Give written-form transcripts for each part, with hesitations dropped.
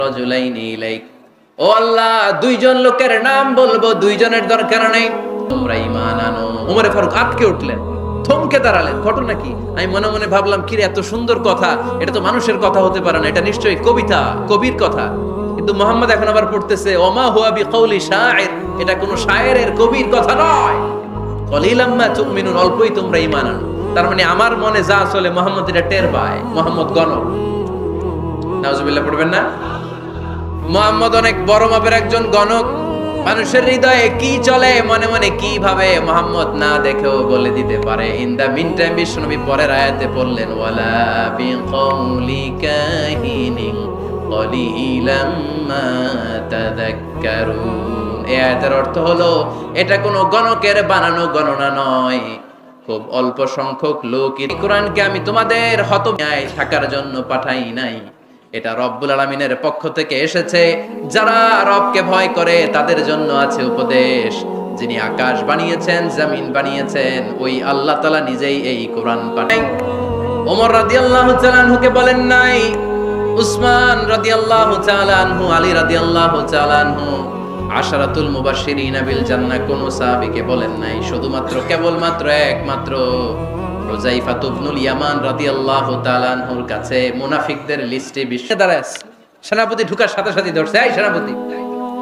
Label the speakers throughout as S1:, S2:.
S1: রাজুলাইনি ইলাইক, ও আল্লাহ দুইজন লোকের নাম বলবো, দুইজনের দরকার নেই, তোমরা ঈমান আনো। ওমর ফারুক আটকে উঠলেন, থমকে দাঁড়ালেন। ঘটনা কি? আমি মনে মনে ভাবলাম, কিরে এত সুন্দর কথা, এটা তো মানুষের কথা হতে পারে না, এটা নিশ্চয়ই কবিতা, কবির কথা। কিন্তু মুহাম্মদ এখন আবার পড়তেছে ওমা হুয়া বিকাউলি শাইর, এটা কোনো শায়েরের, কবির কথা নয়। কলিলাম মা তুমিনুন, অল্পই তোমরা ঈমান আনো। তার মানে আমার মনে যা চলে মুহাম্মদ এটা টের পায়। মুহাম্মদ গণক, নাউজুবিল্লাহ পড়বেন না? মুহাম্মদ অনেক বড় মাপের একজন গণক। মানুষের হৃদয়ে কি চলে, মনে মনে কি ভাবে, মুহাম্মদ না দেখেও বলে দিতে পারে। ইন দা মিন টাইম বিশ্বনবী পরের আয়াতে পড়লেন ওয়ালা বিকাউলি কাহিনিন কলিলাম মা তাযাক্কারুন। এই আয়াতের অর্থ হলো, এটা কোনো গণকের বানানো গণনা নয়, খুব অল্প সংখ্যক লোক। কোরআনকে আমি তোমাদের হতভাগ্য থাকার জন্য পাঠাই নাই, এটা রব্বুল আলামিনের পক্ষ থেকে এসেছে। যারা রবকে ভয় করে তাদের জন্য আছে উপদেশ। যিনি আকাশ বানিয়েছেন, জমিন বানিয়েছেন, ওই আল্লাহ তাআলা নিজেই এই কোরআন পাঠান। ওমর রাদিয়াল্লাহু তাআলা আনহুকে বলেন নাই, উসমান রাদিয়াল্লাহু তাআলা আনহু, আলী রাদিয়াল্লাহু তাআলা আনহু, আশারাতুল মুবাশশিরিন বিল জান্নাহ কোন সাহাবীকে বলেন নাই। শুধুমাত্র কেবলমাত্র একমাত্র হুযায়ফা ইবনুল ইয়ামান রাদিয়াল্লাহু তাআলা আনহুর কাছে মুনাফিকদের লিস্টে বিশ্বে দাঁড়ায় আছে। সেনাপতি ঢুকার সাথে সাথে ধরছে, এই সেনাপতি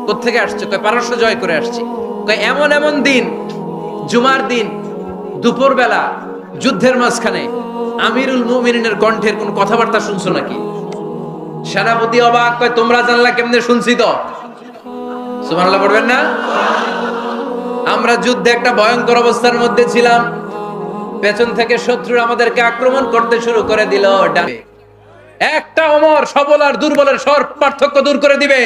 S1: কোত্থেকে আসছে? কয় পারস্য জয় করে আসছি। কয় এমন এমন দিন, জুমার দিন দুপুর বেলা যুদ্ধের মাঝখানে আমিরুল মুমিনিনের কণ্ঠের কোন কথাবার্তা শুনছো নাকি? সেনাপতি অবাক, কয় তোমরা জানলা কেমনে? শুনছি তো। সুবহানাল্লাহ পড়বেন না? আমরা যুদ্ধে একটা ভয়ঙ্কর অবস্থার মধ্যে ছিলাম, পেছন থেকে শত্রু আমাদেরকে আক্রমণ করতে শুরু করে দিল। একটা ওমর সবল আর দুর্বলের পার্থক্য দূর করে দিবে।